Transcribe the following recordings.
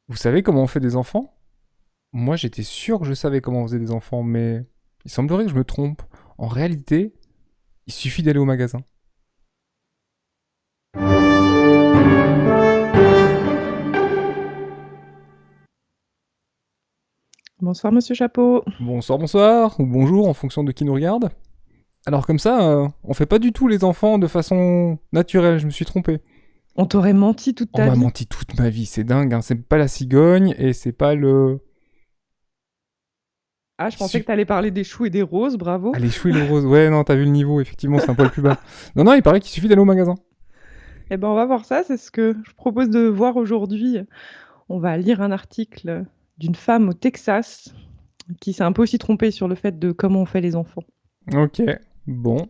Vous savez comment on fait des enfants? Moi, j'étais sûr que je savais comment on faisait des enfants, mais il semblerait que je me trompe. En réalité, il suffit d'aller au magasin. Bonsoir Monsieur Chapeau. Bonsoir, bonsoir, ou bonjour, en fonction de qui nous regarde. Alors comme ça, on fait pas du tout les enfants de façon naturelle, je me suis trompé. On t'aurait menti toute On ta m'a vie. menti toute ma vie, c'est dingue, hein. C'est pas la cigogne et c'est pas le... Ah, je pensais que t'allais parler des choux et des roses, Ah, bravo. les choux et les roses. Ouais, non, t'as vu le niveau, effectivement, c'est un poil plus bas. Non, non, il paraît qu'il suffit d'aller au magasin. Eh ben, on va voir ça, c'est ce que je propose de voir aujourd'hui. On va lire un article d'une femme au Texas qui s'est un peu aussi trompée sur le fait de comment on fait les enfants. Ok, bon.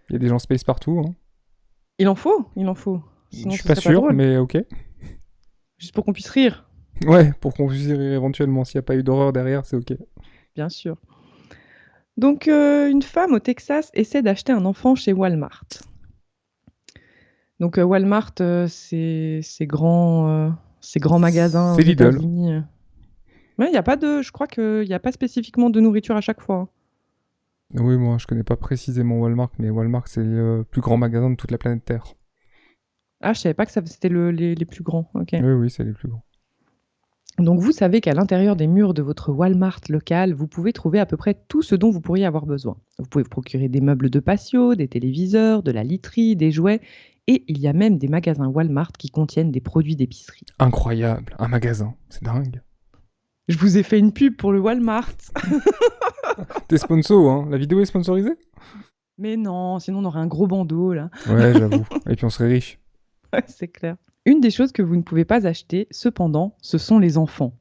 Il y a des gens space partout, hein. Il en faut, il en faut. Je Sinon, suis ce pas serait pas sûr, drôle. mais ok. Juste pour qu'on puisse rire, Ouais, pour qu'on puisse rire éventuellement, s'il n'y a pas eu d'horreur derrière, c'est ok. bien sûr. Donc, une femme au Texas essaie d'acheter un enfant chez Walmart. Donc, Walmart, ces grands magasins aux C'est Lidl. États-Unis. Ouais, il y a pas de je crois qu'il y a pas spécifiquement de nourriture à chaque fois, hein. Oui, moi je connais pas précisément Walmart, mais Walmart c'est le plus grand magasin de toute la planète Terre. Ah, je savais pas que ça c'était les plus grands. OK. Oui, oui, c'est les plus grands. Donc vous savez qu'à l'intérieur des murs de votre Walmart local, vous pouvez trouver à peu près tout ce dont vous pourriez avoir besoin. Vous pouvez vous procurer des meubles de patio, des téléviseurs, de la literie, des jouets et il y a même des magasins Walmart qui contiennent des produits d'épicerie. Incroyable, un magasin, c'est dingue. Je vous ai fait une pub pour le Walmart. T'es sponsor, hein? La vidéo est sponsorisée? Mais non, sinon on aurait un gros bandeau là. Ouais, j'avoue. Et puis on serait riche. Ouais, c'est clair. Une des choses que vous ne pouvez pas acheter, cependant, ce sont les enfants.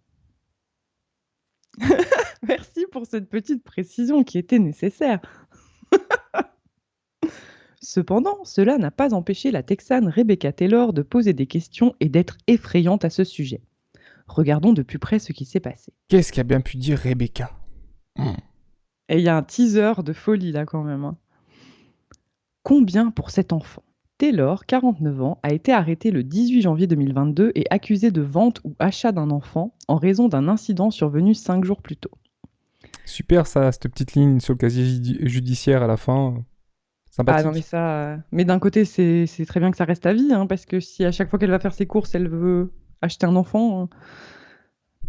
Merci pour cette petite précision qui était nécessaire. Cependant, cela n'a pas empêché la Texane Rebecca Taylor de poser des questions et d'être effrayante à ce sujet. Regardons de plus près ce qui s'est passé. Qu'est-ce qu'a bien pu dire Rebecca? Hmm. Et il y a un teaser de folie là quand même, hein. Combien pour cet enfant? Taylor, 49 ans, a été arrêté le 18 janvier 2022 et accusé de vente ou achat d'un enfant en raison d'un incident survenu 5 jours plus tôt. Super ça, cette petite ligne sur le casier judiciaire à la fin. Ah non mais Sympathique. ça... Mais d'un côté, c'est très bien que ça reste à vie, hein, parce que si à chaque fois qu'elle va faire ses courses, elle veut acheter un enfant,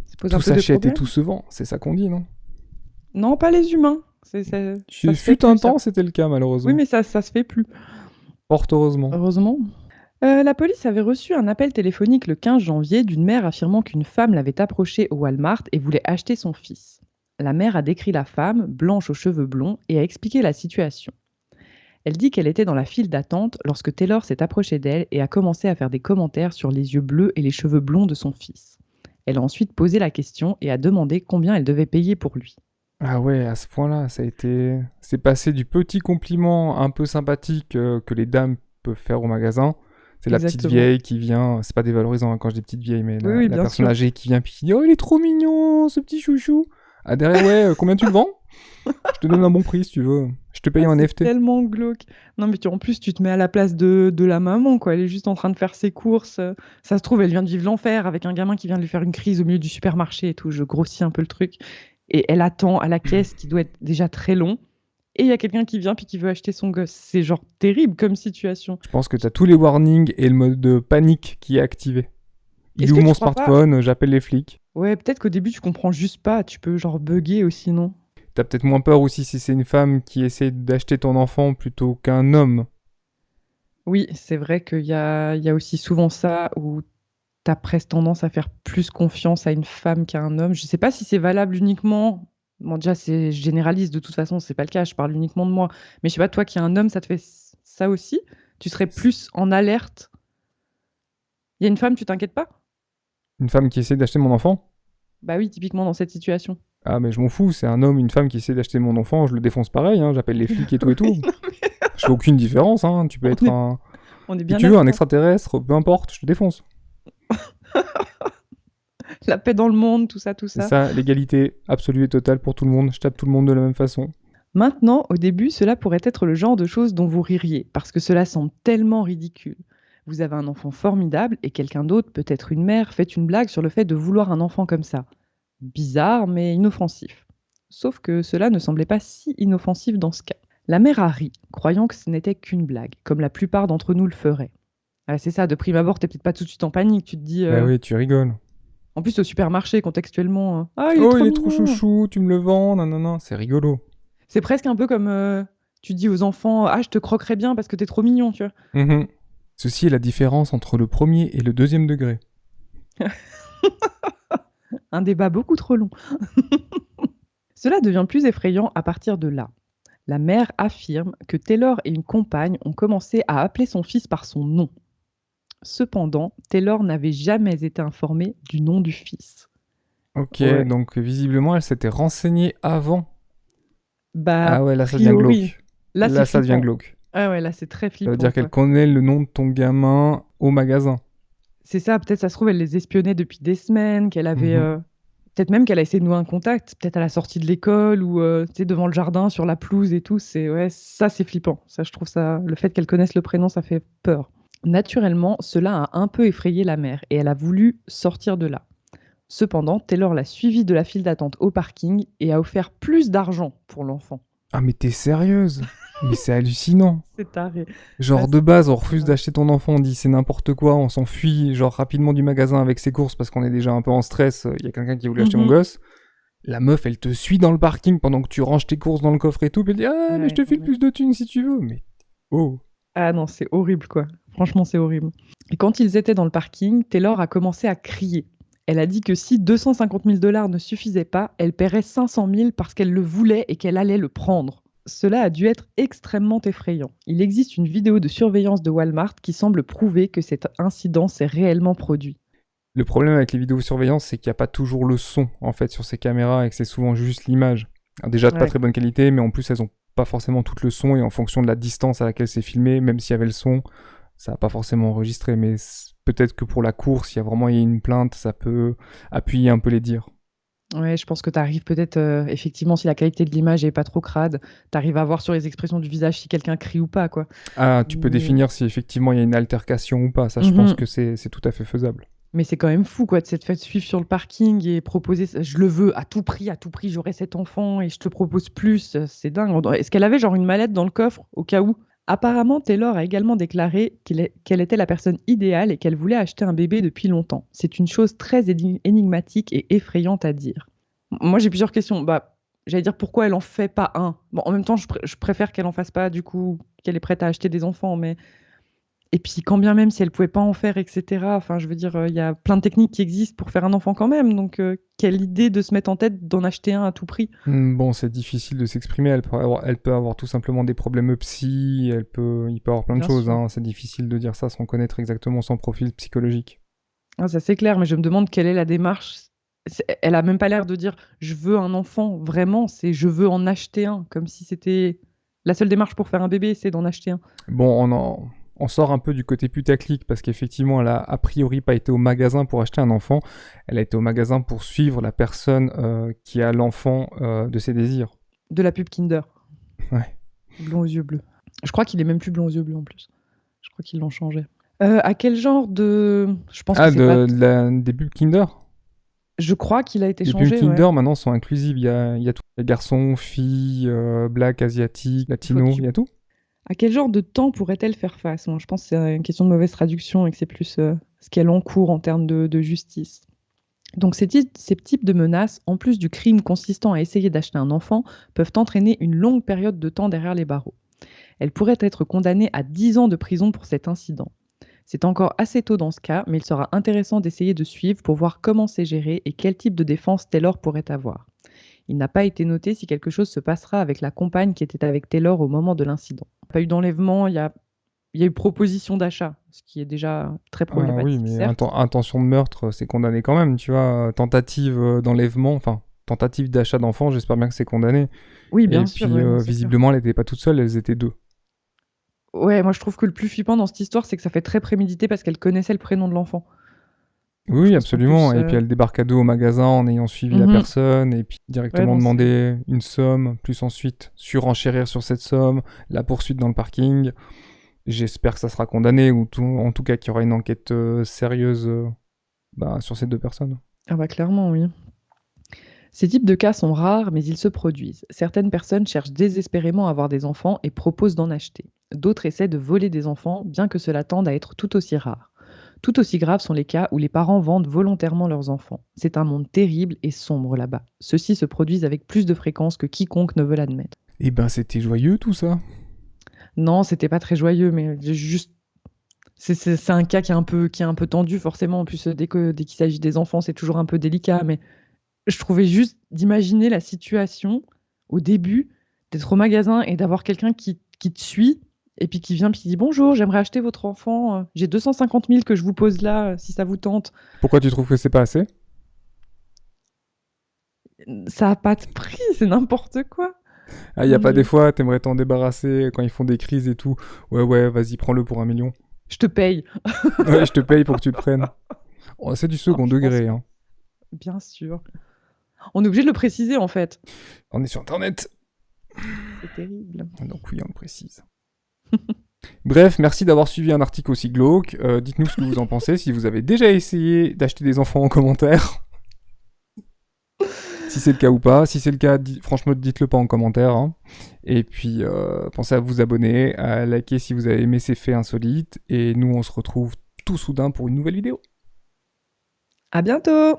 ça pose Tout un peu de s'achète et problème. tout se vend, c'est ça qu'on dit, non? Non, pas les humains. Ça se fait Fut plus, un ça. temps, c'était le cas Oui, malheureusement. mais ça se fait plus, Fort heureusement. heureusement. La police avait reçu un appel téléphonique le 15 janvier d'une mère affirmant qu'une femme l'avait approchée au Walmart et voulait acheter son fils. La mère a décrit la femme, blanche aux cheveux blonds, et a expliqué la situation. Elle dit qu'elle était dans la file d'attente lorsque Taylor s'est approché d'elle et a commencé à faire des commentaires sur les yeux bleus et les cheveux blonds de son fils. Elle a ensuite posé la question et a demandé combien elle devait payer pour lui. Ah ouais, à ce point-là, ça a été... C'est passé du petit compliment un peu sympathique que les dames peuvent faire au magasin. C'est la petite Exactement. vieille qui vient... C'est pas dévalorisant hein, quand je dis petite vieille, mais Oui, la, oui, la bien personne sûr. âgée qui vient puis qui dit «Oh, il est trop mignon, ce petit chouchou!» Ah derrière, ouais, combien tu le vends? Je te donne un bon prix si tu veux. Je te paye Ah, en c'est NFT. tellement glauque. Non, mais en plus, tu te mets à la place de la maman, quoi. Elle est juste en train de faire ses courses. Ça se trouve, elle vient de vivre l'enfer avec un gamin qui vient de lui faire une crise au milieu du supermarché et tout. Je grossis un peu le truc. Et elle attend à la caisse qui doit être déjà très long. Et il y a quelqu'un qui vient puis qui veut acheter son gosse. C'est genre terrible comme situation. Je pense que t'as tous les warnings et le mode de panique qui est activé. Il est Est-ce où que tu mon crois pas? smartphone? J'appelle les flics. Ouais, peut-être qu'au début, tu comprends juste pas. Tu peux genre bugger aussi, non? T'as peut-être moins peur aussi si c'est une femme qui essaie d'acheter ton enfant plutôt qu'un homme. Oui, c'est vrai qu'il y a aussi souvent ça où tu as presque tendance à faire plus confiance à une femme qu'à un homme. Je sais pas si c'est valable uniquement. Bon, déjà, je généralise de toute façon, c'est pas le cas, je parle uniquement de moi. Mais je sais pas, toi qui es un homme, ça te fait ça aussi? Tu serais plus en alerte? Il y a une femme, tu t'inquiètes pas? Une femme qui essaie d'acheter mon enfant? Bah oui, typiquement dans cette situation. Ah, mais je m'en fous, c'est un homme, une femme qui essaie d'acheter mon enfant, je le défonce pareil, hein, j'appelle les flics et tout et Oui, tout. non, mais Je fais aucune différence, hein, tu peux on être est, un. on est Qui bien tu veux, un d'accord. extraterrestre, peu importe, je te défonce. La paix dans le monde, tout ça, tout C'est ça. ça, l'égalité absolue et totale pour tout le monde, je tape tout le monde de la même façon. Maintenant, au début, cela pourrait être le genre de choses dont vous ririez, parce que cela semble tellement ridicule. Vous avez un enfant formidable et quelqu'un d'autre, peut-être une mère, fait une blague sur le fait de vouloir un enfant comme ça. Bizarre, mais inoffensif. Sauf que cela ne semblait pas si inoffensif dans ce cas. La mère a ri, croyant que ce n'était qu'une blague, comme la plupart d'entre nous le feraient. Ah, c'est ça, de prime abord, t'es peut-être pas tout de suite en panique, tu te dis... Bah oui, tu rigoles. En plus, au supermarché, contextuellement, ah, il est Oh, trop il est trop mignon. chouchou, tu me le vends, non, non, non, c'est rigolo. C'est presque un peu comme tu dis aux enfants, ah, je te croquerai bien parce que t'es trop mignon, tu vois. Mhm. Ceci est la différence entre le premier et le deuxième degré. Un débat beaucoup trop long. Cela devient plus effrayant à partir de là. La mère affirme que Taylor et une compagne ont commencé à appeler son fils par son nom. Cependant, Taylor n'avait jamais été informé du nom du fils. Ok, Ouais. donc visiblement elle s'était renseignée avant. Bah, Ah a ouais, là ça devient priori. glauque. Là, c'est Là ça devient flippant. glauque. Ah ouais, là, c'est très Ça veut flippant, dire quoi. qu'elle connaît le nom de ton gamin au magasin. C'est ça, peut-être ça se trouve, elle les espionnait depuis des semaines, qu'elle avait... Mhm. peut-être même qu'elle a essayé de nouer un contact, peut-être à la sortie de l'école ou tu sais, devant le jardin, sur la pelouse et tout. Ouais, ça, c'est flippant. Ça, je trouve ça... Le fait qu'elle connaisse le prénom, ça fait peur. Naturellement, cela a un peu effrayé la mère et elle a voulu sortir de là. Cependant, Taylor l'a suivie de la file d'attente au parking et a offert plus d'argent pour l'enfant. Ah mais t'es sérieuse? Mais c'est hallucinant. C'est taré. Là, Genre de c'est base, on trop refuse taré. d'acheter ton enfant, on dit c'est n'importe quoi, on s'enfuit genre rapidement du magasin avec ses courses parce qu'on est déjà un peu en stress, il y a quelqu'un qui voulait acheter mon Mhm. gosse. La meuf, elle te suit dans le parking pendant que tu ranges tes courses dans le coffre et tout, puis elle dit ah mais je Ouais, te non, file mais... plus de thunes si tu veux. Mais oh. Ah non, c'est horrible, quoi. Franchement, c'est horrible. Et quand ils étaient dans le parking, Taylor a commencé à crier. Elle a dit que si 250 000 dollars ne suffisaient pas, elle paierait 500 000 parce qu'elle le voulait et qu'elle allait le prendre. Cela a dû être extrêmement effrayant. Il existe une vidéo de surveillance de Walmart qui semble prouver que cet incident s'est réellement produit. Le problème avec les vidéosurveillance, c'est qu'il n'y a pas toujours le son en fait sur ces caméras et que c'est souvent juste l'image. Alors, déjà de pas Ouais, très bonne qualité, mais en plus elles ont pas forcément tout le son et en fonction de la distance à laquelle c'est filmé, même s'il y avait le son, ça n'a pas forcément enregistré. Mais peut-être que pour la course, il y a vraiment une plainte, ça peut appuyer un peu les dires. ouais, je pense que tu arrives peut-être, effectivement, si la qualité de l'image est pas trop crade, tu arrives à voir sur les expressions du visage si quelqu'un crie ou pas, quoi. Ah, tu peux Mais, définir si effectivement il y a une altercation ou pas. Ça, je pense Mhm. que c'est tout à fait faisable. Mais c'est quand même fou, quoi, de s'être fait suivre sur le parking et proposer, je le veux à tout prix, j'aurai cet enfant et je te propose plus. C'est dingue. Est-ce qu'elle avait genre une mallette dans le coffre au cas où? Apparemment, Taylor a également déclaré qu'elle était la personne idéale et qu'elle voulait acheter un bébé depuis longtemps. C'est une chose très énigmatique et effrayante à dire. Moi, j'ai plusieurs questions. Bah, j'allais dire pourquoi elle en fait pas un. Bon, en même temps, je préfère qu'elle en fasse pas, du coup, qu'elle est prête à acheter des enfants, mais et puis, quand bien même si elle pouvait pas en faire, etc. Enfin, je veux dire, il y a plein de techniques qui existent pour faire un enfant quand même. Donc, quelle idée de se mettre en tête d'en acheter un à tout prix. Bon, c'est difficile de s'exprimer. Elle peut avoir tout simplement des problèmes psy. Il peut avoir plein de Bien choses. sûr. Hein. C'est difficile de dire ça sans connaître exactement son profil psychologique. Ah, ça c'est clair, mais je me demande quelle est la démarche. Elle a même pas l'air de dire je veux un enfant, vraiment, c'est je veux en acheter un, comme si c'était la seule démarche pour faire un bébé, c'est d'en acheter un. Bon, on sort un peu du côté putaclic parce qu'effectivement, elle a priori pas été au magasin pour acheter un enfant. Elle a été au magasin pour suivre la personne qui a l'enfant de ses désirs. De la pub Kinder, Ouais. blond aux yeux bleus. Je crois qu'il est même plus blond aux yeux bleus en plus. Je crois qu'ils l'ont changé. À quel genre de... Je pense que Ah, c'est pas... des pubs Kinder. Je crois qu'il a été Les pubs changé, ouais. Kinder maintenant sont inclusives. Il y a tout. Il y a garçons, filles, black, asiatique, Faut latino, que il y a tout. À quel genre de temps pourrait-elle faire face? Moi, je pense que c'est une question de mauvaise traduction et que c'est plus ce qu'elle encourt en termes de justice. Donc ces types de menaces, en plus du crime consistant à essayer d'acheter un enfant, peuvent entraîner une longue période de temps derrière les barreaux. Elle pourrait être condamnée à 10 ans de prison pour cet incident. C'est encore assez tôt dans ce cas, mais il sera intéressant d'essayer de suivre pour voir comment c'est géré et quel type de défense Taylor pourrait avoir. Il n'a pas été noté si quelque chose se passera avec la compagne qui était avec Taylor au moment de l'incident. Il n'y a pas eu d'enlèvement, il y a eu proposition d'achat, ce qui est déjà très Ah oui, problématique, mais certes. intention de meurtre, c'est condamné quand même, tu vois. Tentative d'enlèvement, enfin, tentative d'achat d'enfant, j'espère bien que c'est condamné. Oui, Et bien sûr, puis, ouais, non, c'est clair. visiblement, elle n'était pas toute seule, elles étaient deux. Ouais, moi je trouve que le plus flippant dans cette histoire, c'est que ça fait très prémédité parce qu'elle connaissait le prénom de l'enfant. Oui, Donc je oui, pense qu'en plus... absolument. Et puis, elle débarque à deux au magasin en ayant suivi la mhm. personne, et puis Ouais, directement non, demander une somme, plus ensuite surenchérir sur cette somme, la poursuite dans le parking. J'espère que ça sera condamné, ou en tout cas qu'il y aura une enquête sérieuse sur ces deux personnes. Ah bah clairement, oui. Ces types de cas sont rares, mais ils se produisent. Certaines personnes cherchent désespérément à avoir des enfants et proposent d'en acheter. D'autres essaient de voler des enfants, bien que cela tende à être tout aussi rare. Tout aussi graves sont les cas où les parents vendent volontairement leurs enfants. C'est un monde terrible et sombre là-bas. Ceux-ci se produisent avec plus de fréquence que quiconque ne veut l'admettre. Eh ben, c'était joyeux tout ça. Non, c'était pas très joyeux, mais j'ai juste c'est un cas qui est un peu tendu forcément. En plus, dès qu'il s'agit des enfants, c'est toujours un peu délicat, mais je trouvais juste d'imaginer la situation au début, d'être au magasin et d'avoir quelqu'un qui te suit et puis qui vient puis qui dit: «Bonjour, j'aimerais acheter votre enfant, j'ai 250 000 que je vous pose là, si ça vous tente». Pourquoi tu trouves que c'est pas assez? Ça a pas de prix, c'est n'importe quoi. Ah, y a Mon pas des Dieu. fois, t'aimerais t'en débarrasser quand ils font des crises et tout. Ouais, ouais, vas-y, prends-le pour 1 million. Je te paye. Ouais, je te paye pour que tu le prennes. Oh, c'est du Oh, second je pense degré, hein. bien sûr. On est obligé de le préciser en fait. On est sur Internet. C'est terrible. Donc oui, on le précise. Bref, merci d'avoir suivi un article aussi glauque. Dites-nous ce que vous en pensez, si vous avez déjà essayé d'acheter des enfants en commentaire. Si c'est le cas ou pas. Si c'est le cas, franchement, dites-le pas en commentaire, hein. Et puis, pensez à vous abonner, à liker si vous avez aimé ces faits insolites. Et nous, on se retrouve tout soudain pour une nouvelle vidéo. À bientôt.